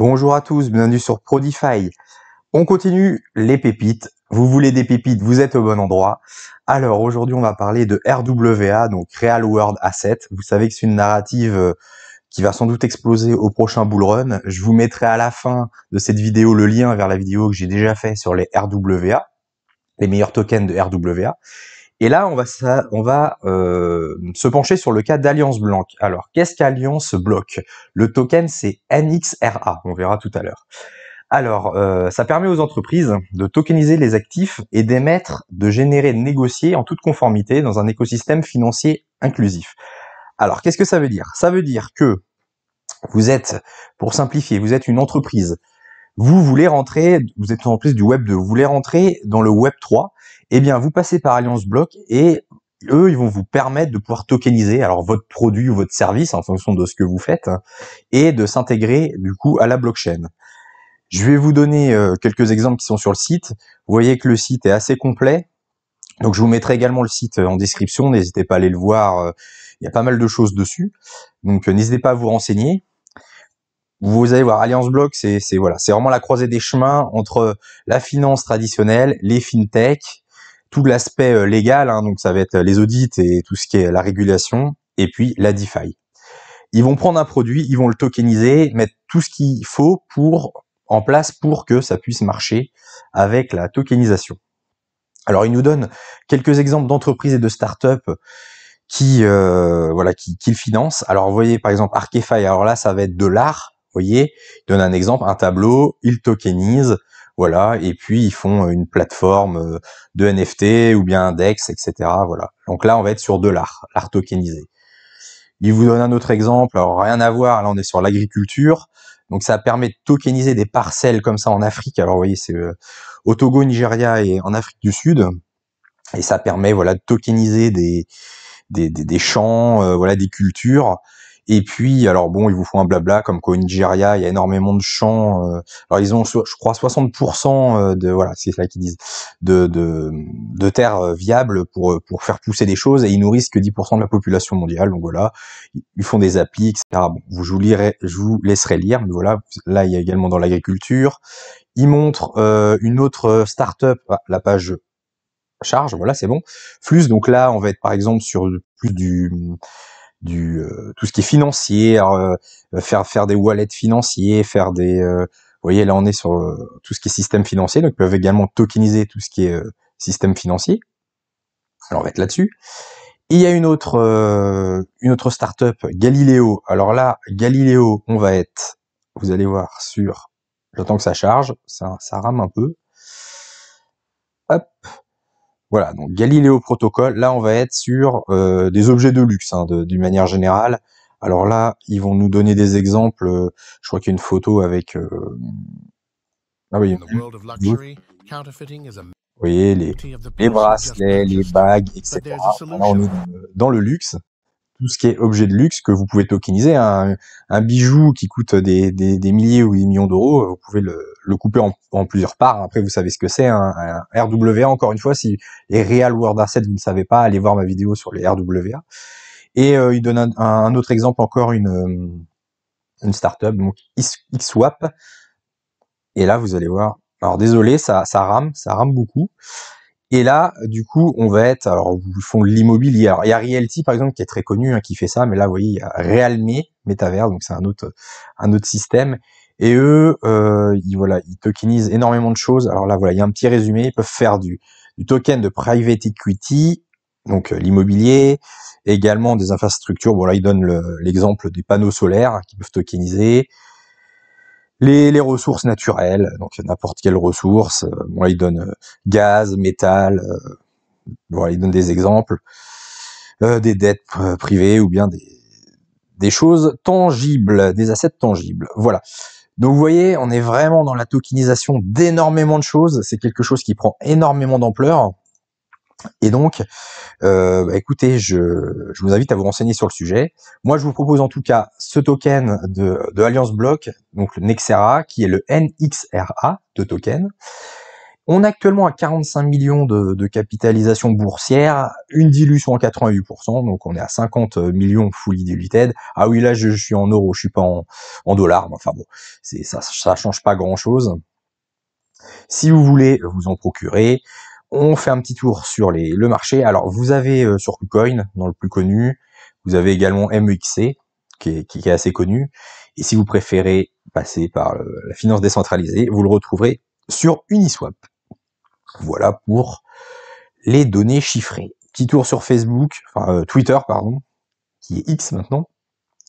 Bonjour à tous, bienvenue sur Prodify. On continue les pépites. Vous voulez des pépites, vous êtes au bon endroit. Alors aujourd'hui, on va parler de RWA, donc Real World Asset. Vous savez que c'est une narrative qui va sans doute exploser au prochain bull run. Je vous mettrai à la fin de cette vidéo le lien vers la vidéo que j'ai déjà fait sur les RWA, les meilleurs tokens de RWA. Et là, on va se pencher sur le cas d'Alliance Blanc. Alors, qu'est-ce qu'Alliance Block? Le token, c'est NXRA. On verra tout à l'heure. Alors, ça permet aux entreprises de tokeniser les actifs et d'émettre, de générer, de négocier en toute conformité dans un écosystème financier inclusif. Alors, qu'est-ce que ça veut dire? Ça veut dire que vous êtes, pour simplifier, vous êtes une entreprise. Vous voulez rentrer, vous êtes une entreprise du Web 2, vous voulez rentrer dans le Web 3, eh bien, vous passez par Alliance Block et eux, ils vont vous permettre de pouvoir tokeniser alors votre produit ou votre service en fonction de ce que vous faites et de s'intégrer du coup à la blockchain. Je vais vous donner quelques exemples qui sont sur le site. Vous voyez que le site est assez complet. Donc, je vous mettrai également le site en description. N'hésitez pas à aller le voir. Il y a pas mal de choses dessus. Donc, n'hésitez pas à vous renseigner. Vous allez voir, Alliance Block, c'est vraiment la croisée des chemins entre la finance traditionnelle, les fintech, tout l'aspect légal, hein, donc ça va être les audits et tout ce qui est la régulation, et puis la DeFi. Ils vont prendre un produit, ils vont le tokeniser, mettre tout ce qu'il faut en place pour que ça puisse marcher avec la tokenisation. Alors, ils nous donnent quelques exemples d'entreprises et de startups qui le financent. Alors, vous voyez, par exemple, Archify, alors là, ça va être de l'art. Vous voyez, ils donnent un exemple, un tableau, ils tokenisent, voilà, et puis ils font une plateforme de NFT ou bien un DEX, etc. Voilà. Donc là, on va être sur de l'art tokenisé. Ils vous donnent un autre exemple, alors rien à voir, là on est sur l'agriculture, donc ça permet de tokeniser des parcelles comme ça en Afrique. Alors vous voyez, c'est au Togo, Nigeria et en Afrique du Sud, et ça permet voilà de tokeniser des champs, voilà, des cultures. Et puis, alors bon, ils vous font un blabla comme qu'au Nigeria, il y a énormément de champs. Alors ils ont, je crois, 60% de, voilà, c'est ça qu'ils disent, de terres viables pour faire pousser des choses, et ils nourrissent que 10% de la population mondiale. Donc voilà, ils font des applis, etc. Bon, je vous laisserai lire, mais voilà, là il y a également dans l'agriculture. Ils montrent une autre start-up, la page charge, voilà, c'est bon. Flux, donc là, on va être par exemple sur plus du tout ce qui est financier, faire des wallets financiers, faire des vous voyez, là on est sur tout ce qui est système financier, donc ils peuvent également tokeniser tout ce qui est système financier. Alors on va être là-dessus. Et il y a une autre startup, Galileo. Alors là, Galileo, on va être, vous allez voir sur, j'attends que ça charge, ça rame un peu. Hop. Voilà, donc Galileo Protocol, là on va être sur des objets de luxe, hein, d'une manière générale. Alors là, ils vont nous donner des exemples, je crois qu'il y a une photo avec... ah oui, vous voyez, les bracelets, les bagues, etc. Là on est dans le luxe, tout ce qui est objet de luxe que vous pouvez tokeniser. Un bijou qui coûte des milliers ou des millions d'euros, vous pouvez le couper en plusieurs parts. Après, vous savez ce que c'est, un RWA. Encore une fois, si les Real World Asset, vous ne savez pas, allez voir ma vidéo sur les RWA. Et il donne un autre exemple, encore une startup, donc XSwap. Et là, vous allez voir. Alors désolé, ça rame beaucoup. Et là, du coup, on va être, alors ils font de l'immobilier. Alors il y a Realty par exemple qui est très connu, hein, qui fait ça, mais là vous voyez, il y a Realme Metaverse, donc c'est un autre système. Et eux, ils tokenisent énormément de choses. Alors là voilà, il y a un petit résumé. Ils peuvent faire du token de private equity, donc l'immobilier, également des infrastructures. Bon là, ils donnent l'exemple des panneaux solaires qui peuvent tokeniser. Les ressources naturelles, donc n'importe quelle ressource. Bon, là, ils donnent gaz, métal. Voilà, ils donnent des exemples, des dettes privées ou bien des choses tangibles, des assets tangibles. Voilà. Donc vous voyez, on est vraiment dans la tokenisation d'énormément de choses. C'est quelque chose qui prend énormément d'ampleur. Et donc, écoutez, je vous invite à vous renseigner sur le sujet. Moi, je vous propose en tout cas ce token de Alliance Block, donc le NXRA, qui est le NXRA de token. On est actuellement à 45 millions de capitalisation boursière, une dilution à 88%, donc on est à 50 millions fully diluted. Ah oui, là je suis en euros, je suis pas en dollars, mais enfin bon, ça change pas grand-chose. Si vous voulez vous en procurer, on fait un petit tour sur le marché. Alors vous avez sur KuCoin, dans le plus connu, vous avez également MEXC, qui est assez connu. Et si vous préférez passer par la finance décentralisée, vous le retrouverez sur Uniswap. Voilà pour les données chiffrées. Petit tour sur Facebook, enfin Twitter, pardon, qui est X maintenant,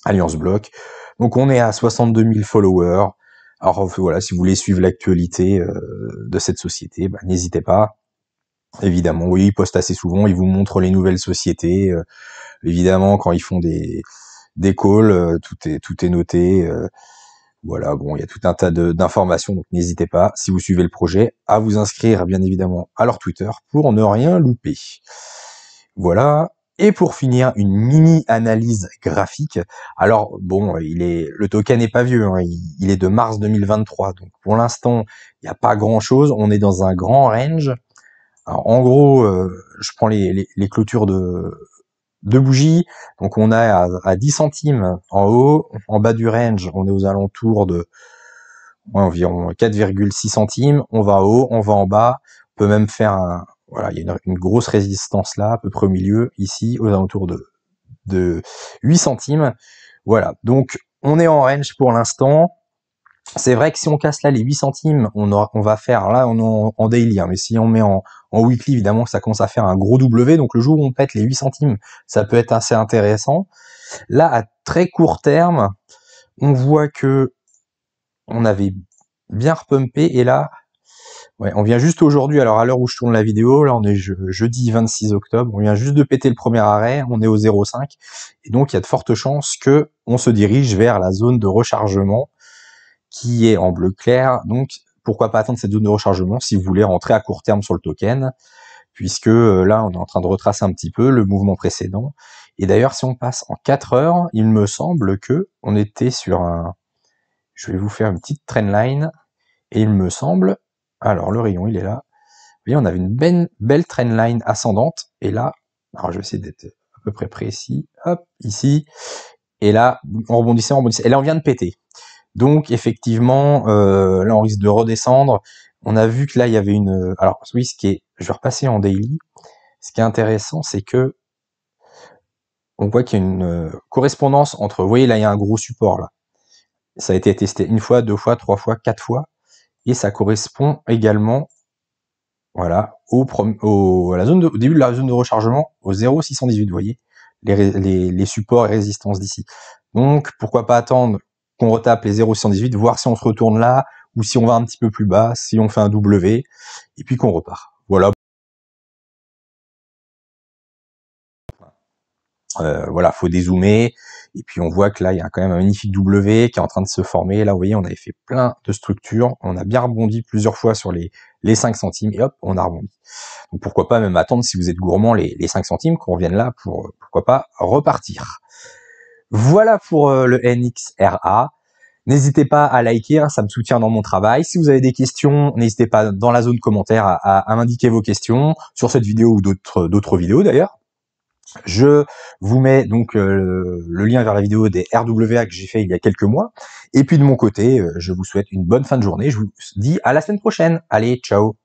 Alliance Block. Donc on est à 62 000 followers. Alors voilà, si vous voulez suivre l'actualité de cette société, bah, n'hésitez pas. Évidemment, oui, ils postent assez souvent, ils vous montrent les nouvelles sociétés. Évidemment, quand ils font des calls, tout est noté. Voilà, bon, il y a tout un tas d'informations, donc n'hésitez pas, si vous suivez le projet, à vous inscrire bien évidemment à leur Twitter pour ne rien louper. Voilà. Et pour finir, une mini analyse graphique. Alors bon, le token n'est pas vieux, hein, il est de mars 2023, donc pour l'instant, il n'y a pas grand chose. On est dans un grand range. Alors, en gros, je prends les clôtures de bougies. Donc on a à 10 centimes en haut, en bas du range, on est aux alentours de environ 4,6 centimes. On va en haut, on va en bas. On peut même faire voilà, il y a une grosse résistance là, à peu près au milieu, ici, aux alentours de 8 centimes. Voilà. Donc on est en range pour l'instant. C'est vrai que si on casse là les 8 centimes, on va faire, là on est en daily, hein, mais si on met en weekly, évidemment, ça commence à faire un gros W, donc le jour où on pète les 8 centimes, ça peut être assez intéressant. Là, à très court terme, on voit que on avait bien repumpé, et là, ouais, on vient juste aujourd'hui, alors à l'heure où je tourne la vidéo, là on est jeudi 26 octobre, on vient juste de péter le premier arrêt, on est au 0,5, et donc il y a de fortes chances que on se dirige vers la zone de rechargement, qui est en bleu clair. Donc pourquoi pas attendre cette zone de rechargement si vous voulez rentrer à court terme sur le token, puisque là on est en train de retracer un petit peu le mouvement précédent. Et d'ailleurs, si on passe en 4 heures, il me semble que on était sur je vais vous faire une petite trendline, et il me semble, alors le rayon il est là, vous voyez, on avait une belle trendline ascendante, et là, alors je vais essayer d'être à peu près précis, hop, ici, et là on rebondissait, et là on vient de péter. Donc effectivement, là on risque de redescendre. On a vu que là il y avait alors oui, je vais repasser en daily. Ce qui est intéressant, c'est que on voit qu'il y a une correspondance entre, vous voyez là il y a un gros support là. Ça a été testé une fois, 2 fois, 3 fois, 4 fois, et ça correspond également, voilà, à la zone au début de la zone de rechargement, au 0,618, vous voyez, les supports et résistances d'ici. Donc pourquoi pas attendre qu'on retape les 0,618, voir si on se retourne là, ou si on va un petit peu plus bas, si on fait un W, et puis qu'on repart. Voilà. Voilà, faut dézoomer, et puis on voit que là, il y a quand même un magnifique W qui est en train de se former. Là, vous voyez, on avait fait plein de structures, on a bien rebondi plusieurs fois sur les 5 centimes, et hop, on a rebondi. Donc pourquoi pas même attendre, si vous êtes gourmand, les 5 centimes, qu'on revienne là pour, pourquoi pas, repartir. Voilà pour le NXRA. N'hésitez pas à liker, hein, ça me soutient dans mon travail. Si vous avez des questions, n'hésitez pas dans la zone commentaire à m'indiquer vos questions sur cette vidéo ou d'autres vidéos d'ailleurs. Je vous mets donc le lien vers la vidéo des RWA que j'ai fait il y a quelques mois. Et puis de mon côté, je vous souhaite une bonne fin de journée. Je vous dis à la semaine prochaine. Allez, ciao!